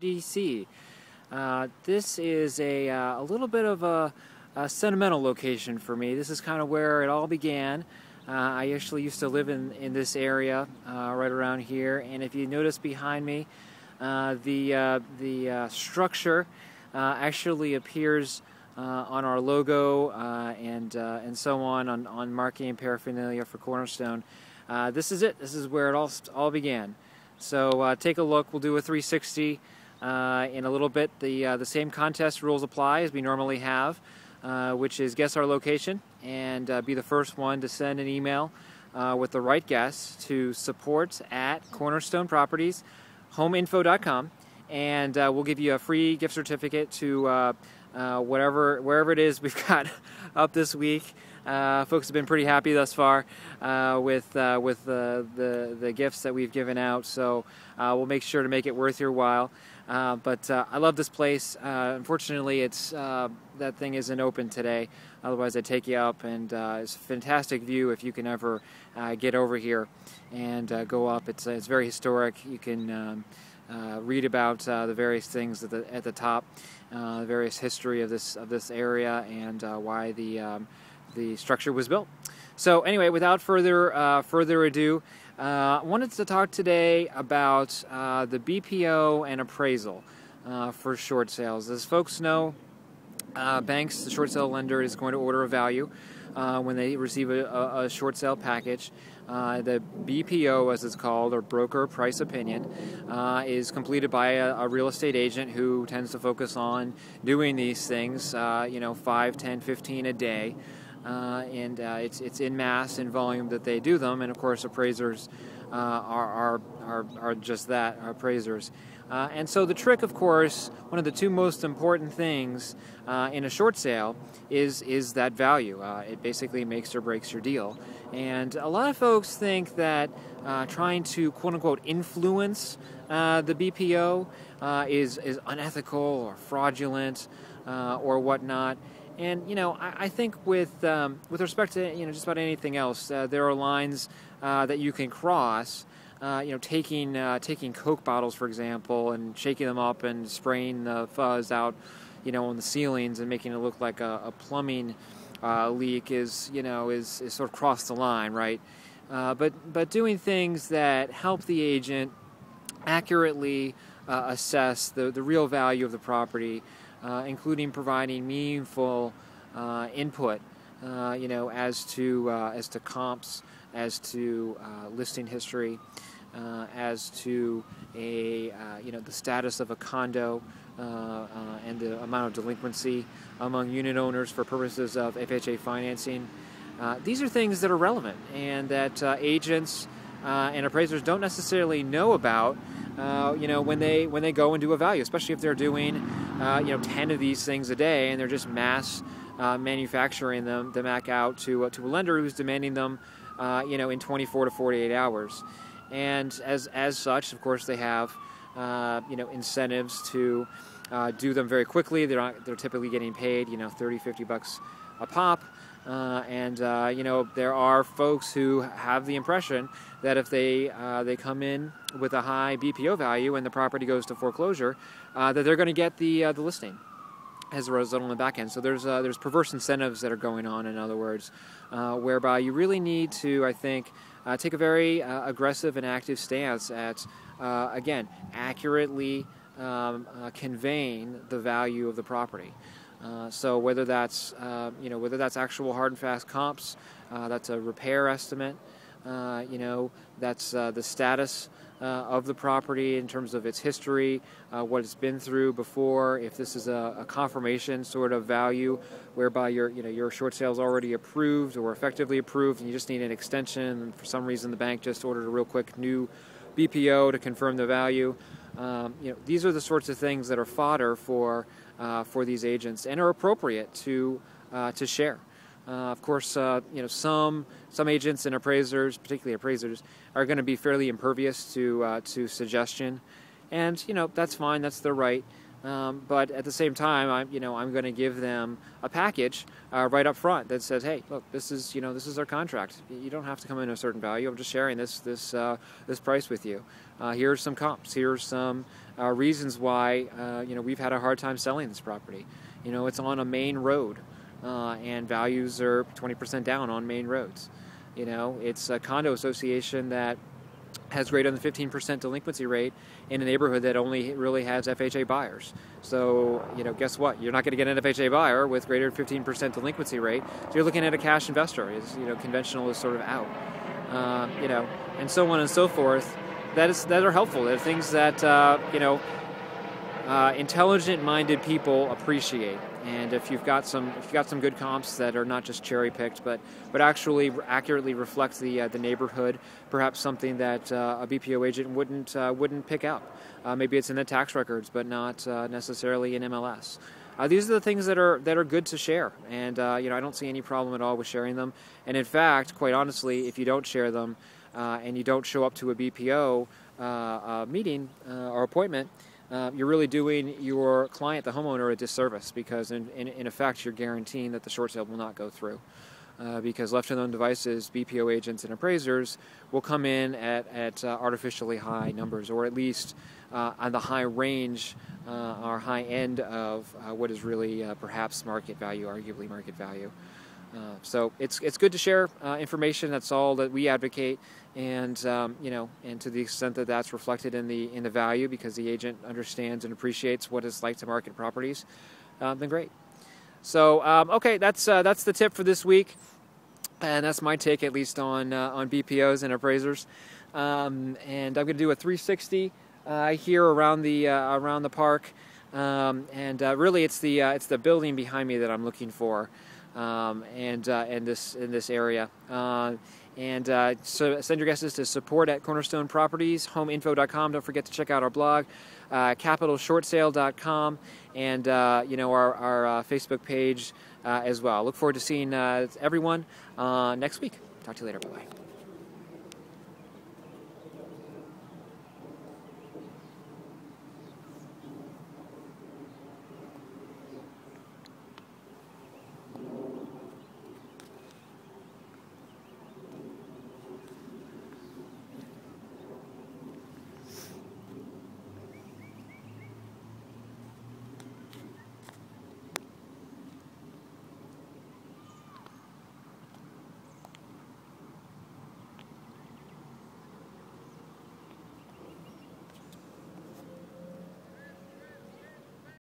DC. This is a little bit of a sentimental location for me. This is kind of where it all began. I actually used to live in this area right around here, and if you notice behind me, the structure actually appears on our logo and so on marketing paraphernalia for Cornerstone. This is it. This is where it all began. So take a look. We'll do a 360 in a little bit. The same contest rules apply as we normally have, which is guess our location and be the first one to send an email with the right guess to support@cornerstonepropertieshomeinfo.com, and we'll give you a free gift certificate to wherever it is we've got up this week. Folks have been pretty happy thus far with the gifts that we've given out, so we'll make sure to make it worth your while. But I love this place. Unfortunately, that thing isn't open today. Otherwise, I'd take you up, and it's a fantastic view if you can ever get over here and go up. It's very historic. You can read about the various things at the top, the various history of this area, and why the structure was built. So anyway, without further ado, I wanted to talk today about the BPO and appraisal for short sales. As folks know, banks, the short sale lender, is going to order a value when they receive a short sale package. The BPO, as it's called, or broker price opinion, is completed by a real estate agent who tends to focus on doing these things, 5, 10, 15 a day. And it's in mass, in volume that they do them, and of course appraisers are just that, are appraisers. And so the trick, of course, one of the two most important things in a short sale is that value. It basically makes or breaks your deal. And a lot of folks think that trying to quote-unquote influence the BPO is unethical or fraudulent or whatnot. And I think with respect to just about anything else, there are lines that you can cross. Taking Coke bottles, for example, and shaking them up and spraying the fuzz out, on the ceilings and making it look like a plumbing leak is sort of cross the line, right? But doing things that help the agent accurately assess the real value of the property, including providing meaningful input, as to comps, as to listing history, as to the status of a condo and the amount of delinquency among unit owners for purposes of FHA financing. These are things that are relevant and that agents and appraisers don't necessarily know about. When they go and do a value, especially if they're doing 10 of these things a day and they're just mass manufacturing them back out to a lender who's demanding them in 24 to 48 hours. And as such, of course, they have incentives to do them very quickly. They're typically getting paid $30-50 a pop. There are folks who have the impression that if they come in with a high BPO value and the property goes to foreclosure, that they're going to get the listing as a result on the back end. So there's perverse incentives that are going on, in other words, whereby you really need to, I think, take a very aggressive and active stance at again, accurately conveying the value of the property. So whether that's actual hard and fast comps, that's a repair estimate, that's the status of the property in terms of its history, what it's been through before. If this is a confirmation sort of value, whereby your short sale is already approved or effectively approved, and you just need an extension, and for some reason the bank just ordered a real quick new BPO to confirm the value. These are the sorts of things that are fodder for these agents and are appropriate to share. Of course, some agents and appraisers, particularly appraisers, are going to be fairly impervious to suggestion, and that's fine. That's their right. But at the same time, I'm going to give them a package right up front that says, "Hey, look, this is our contract. You don't have to come in a certain value. I'm just sharing this price with you. Here's some comps. Here's some reasons why we've had a hard time selling this property. It's on a main road, and values are 20% down on main roads. It's a condo association that has greater than 15% delinquency rate in a neighborhood that only really has FHA buyers. So, guess what? You're not going to get an FHA buyer with greater than 15% delinquency rate. So you're looking at a cash investor. Conventional is sort of out. And so on and so forth. That are helpful. They're things that intelligent-minded people appreciate. And if you've got some good comps that are not just cherry picked, but actually accurately reflect the neighborhood, perhaps something that a BPO agent wouldn't pick up. Maybe it's in the tax records, but not necessarily in MLS. These are the things that are good to share, and I don't see any problem at all with sharing them. And in fact, quite honestly, if you don't share them and you don't show up to a BPO meeting or appointment, you're really doing your client, the homeowner, a disservice, because in effect you're guaranteeing that the short sale will not go through. Because left to their own devices, BPO agents and appraisers will come in at artificially high numbers, or at least on the high range or high end of what is really perhaps market value, arguably market value. So it's good to share information. That's all that we advocate, and and to the extent that that's reflected in the value, because the agent understands and appreciates what it's like to market properties, then great. So okay, that's the tip for this week, and that's my take, at least on BPOs and appraisers. And I'm going to do a 360 here around the park, and really it's the building behind me that I'm looking for. In this area. So send your guesses to support@Cornerstone Properties, homeinfo.com. Don't forget to check out our blog, capitalshortsale.com, and our Facebook page as well. Look forward to seeing everyone next week. Talk to you later. Bye-bye.